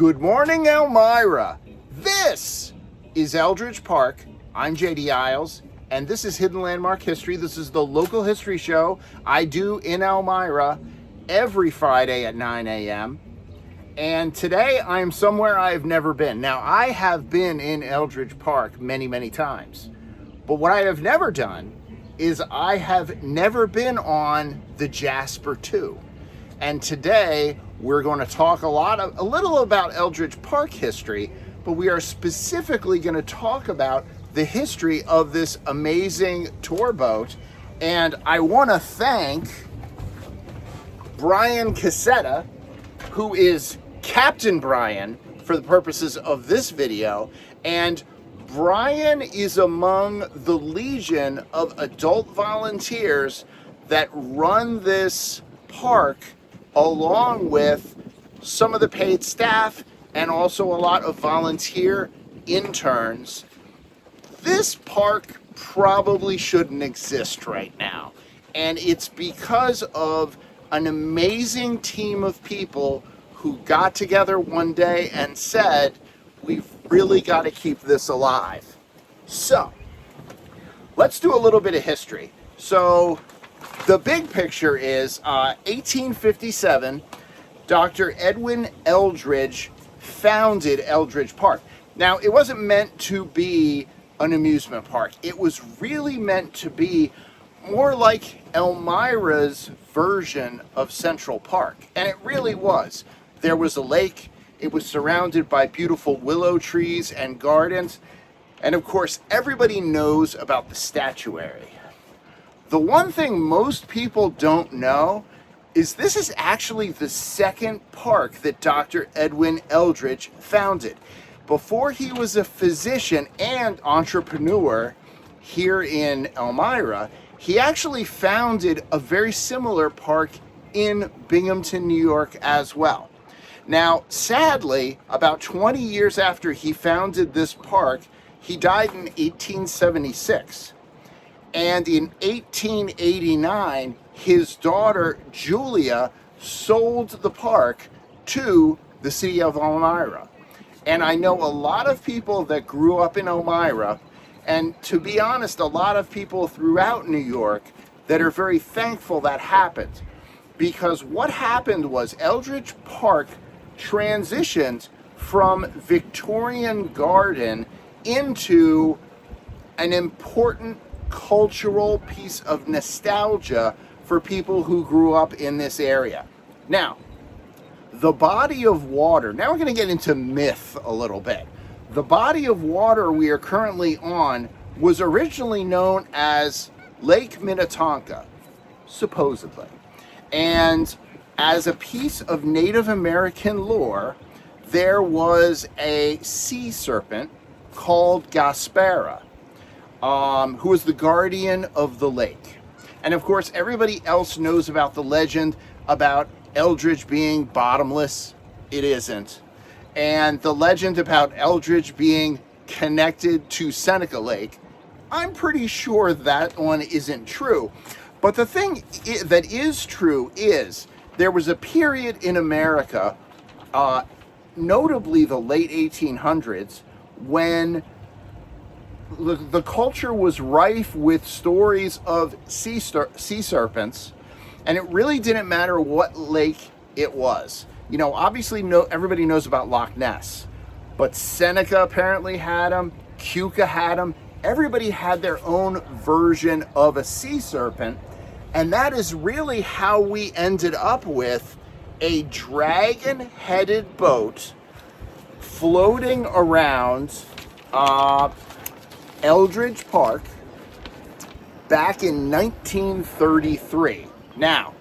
Good morning, Elmira. This is Eldridge Park. I'm JD Isles, and this is Hidden Landmark History. This is the local history show I do in Elmira every Friday at 9 a.m. And today I'm somewhere I've never been. Now, I have been in Eldridge Park many, many times. But what I have never done is I have never been on the Jasper 2. And today we're going to talk a little about Eldridge Park history, but we are specifically going to talk about the history of this amazing tour boat. And I want to thank Brian Cassetta, who is Captain Brian for the purposes of this video. And Brian is among the legion of adult volunteers that run this park, along with some of the paid staff and also a lot of volunteer interns. This park probably shouldn't exist right now, and it's because of an amazing team of people who got together one day and said, we've really got to keep this alive. So let's do a little bit of history. So the big picture is 1857, Dr. Edwin Eldridge founded Eldridge Park. Now, it wasn't meant to be an amusement park. It was really meant to be more like Elmira's version of Central Park. And it really was. There was a lake. It was surrounded by beautiful willow trees and gardens. And of course, everybody knows about the statuary. The one thing most people don't know is this is actually the second park that Dr. Edwin Eldridge founded. Before he was a physician and entrepreneur here in Elmira, he actually founded a very similar park in Binghamton, New York as well. Now, sadly, about 20 years after he founded this park, he died in 1876. And in 1889, his daughter, Julia, sold the park to the city of Elmira. And I know a lot of people that grew up in Elmira, and to be honest, a lot of people throughout New York that are very thankful that happened. Because what happened was Eldridge Park transitioned from Victorian garden into an important cultural piece of nostalgia for people who grew up in this area. Now, the body of water, now we're going to get into myth a little bit. The body of water we are currently on was originally known as Lake Minnetonka, supposedly. And as a piece of Native American lore, there was a sea serpent called Jasper, who was the guardian of the lake. And of course, everybody else knows about the legend about Eldridge being bottomless. It isn't. And the legend about Eldridge being connected to Seneca Lake, I'm pretty sure that one isn't true. But the thing that is true is there was a period in America, notably the late 1800s, when the culture was rife with stories of sea serpents, and it really didn't matter what lake it was. You know, obviously everybody knows about Loch Ness, but Seneca apparently had them, Keuka had them. Everybody had their own version of a sea serpent, and that is really how we ended up with a dragon-headed boat floating around Eldridge Park back in 1933. Now,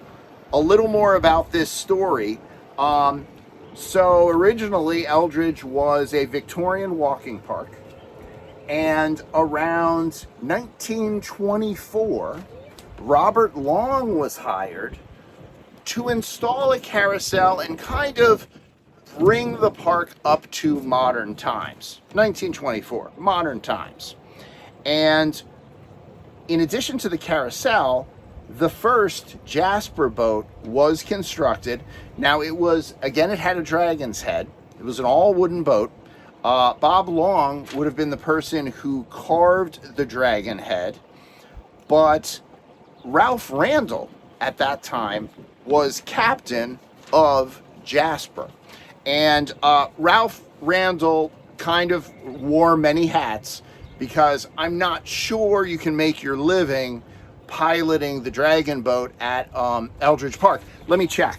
a little more about this story. So originally Eldridge was a Victorian walking park, and around 1924, Robert Long was hired to install a carousel and kind of bring the park up to modern times. 1924, modern times. And in addition to the carousel, the first Jasper boat was constructed. Now it was, again, it had a dragon's head. It was an all wooden boat. Bob Long would have been the person who carved the dragon head, but Ralph Randall at that time was captain of Jasper. And Ralph Randall kind of wore many hats, because I'm not sure you can make your living piloting the dragon boat at Eldridge Park. Let me check.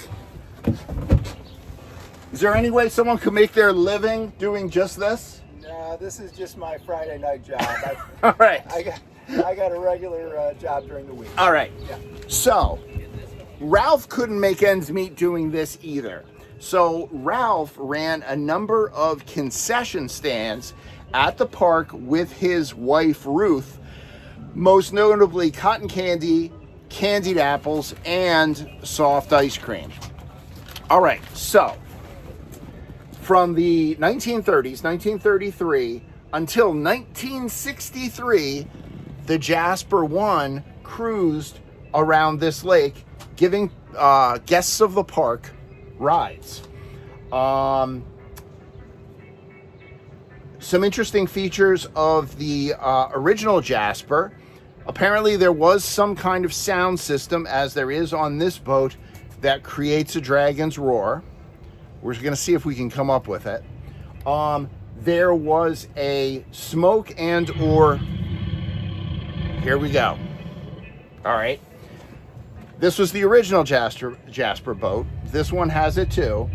Is there any way someone could make their living doing just this? No, this is just my Friday night job. All right. I got a regular job during the week. All right. Yeah. So, Ralph couldn't make ends meet doing this either. So, Ralph ran a number of concession stands at the park with his wife, Ruth, most notably cotton candy, candied apples, and soft ice cream. All right. So, from the 1930s, 1933, until 1963, the Jasper 1 cruised around this lake, giving guests of the park rides. Some interesting features of the original Jasper. Apparently there was some kind of sound system, as there is on this boat, that creates a dragon's roar. We're going to see if we can come up with it. There was a smoke and or... Here we go. All right. This was the original Jasper boat. This one has it too.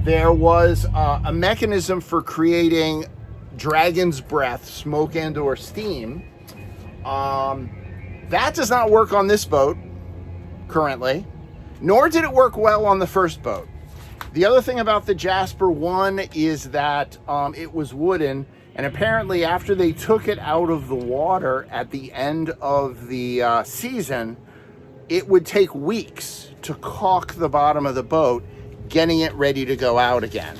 There was a mechanism for creating dragon's breath, smoke and or steam. That does not work on this boat currently, nor did it work well on the first boat. The other thing about the Jasper 1 is that it was wooden, and apparently after they took it out of the water at the end of the season, it would take weeks to caulk the bottom of the boat, getting it ready to go out again.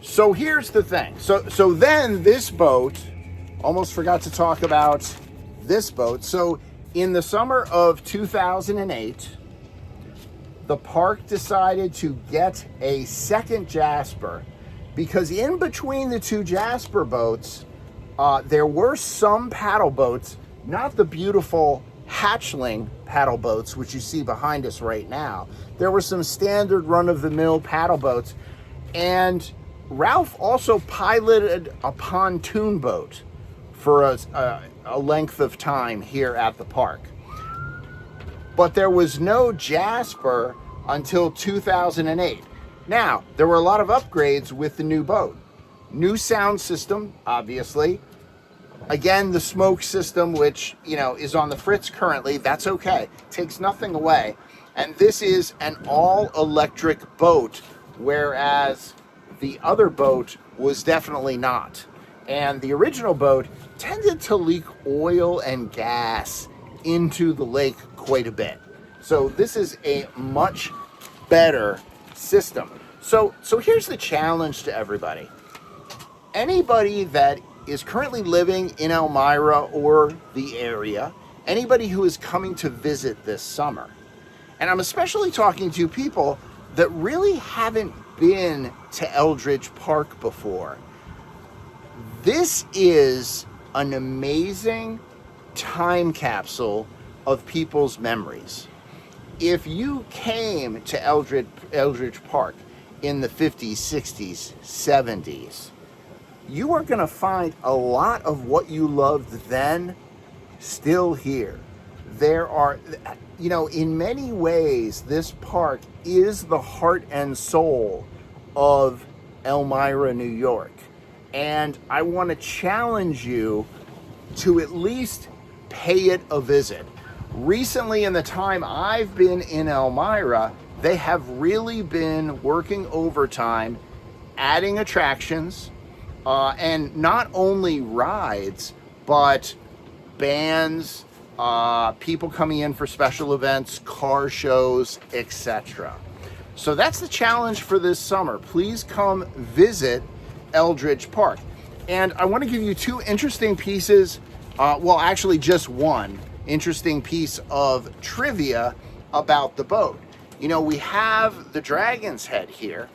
So here's the thing. So then this boat, almost forgot to talk about this boat. So in the summer of 2008, the park decided to get a second Jasper, because in between the two Jasper boats, there were some paddle boats, not the beautiful hatchling paddle boats, which you see behind us right now. There were some standard run-of-the-mill paddle boats, and Ralph also piloted a pontoon boat for a length of time here at the park. But there was no Jasper until 2008. Now, there were a lot of upgrades with the new boat. New sound system, obviously. Again, the smoke system, which, is on the fritz currently, that's okay. Takes nothing away. And this is an all-electric boat, whereas the other boat was definitely not. And the original boat tended to leak oil and gas into the lake quite a bit. So this is a much better system. So here's the challenge to everybody. Anybody that is currently living in Elmira or the area, anybody who is coming to visit this summer, and I'm especially talking to people that really haven't been to Eldridge Park before, this is an amazing time capsule of people's memories. If you came to Eldridge Park in the 50s, 60s, 70s, you are going to find a lot of what you loved then still here. There are, in many ways, this park is the heart and soul of Elmira, New York. And I want to challenge you to at least pay it a visit. Recently, in the time I've been in Elmira, they have really been working overtime, adding attractions, and not only rides, but bands, people coming in for special events, car shows, etc. So that's the challenge for this summer. Please come visit Eldridge Park. And I want to give you two interesting pieces, actually just one interesting piece of trivia about the boat. You know, we have the Dragon's Head here.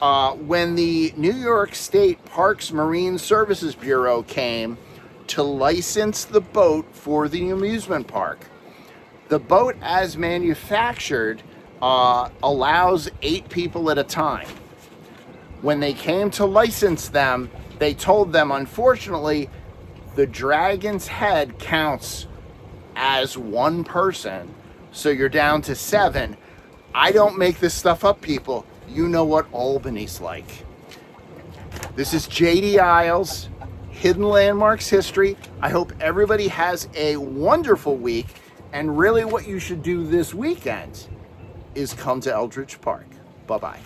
When the New York State Parks Marine Services Bureau came to license the boat for the amusement park, the boat as manufactured allows 8 people at a time. When they came to license them, they told them, unfortunately, the Dragon's Head counts as 1 person, so you're down to 7. I don't make this stuff up, people. You know what Albany's like. This is JD Isles, Hidden Landmarks History. I hope everybody has a wonderful week, and really what you should do this weekend is come to Eldridge Park. Bye-bye.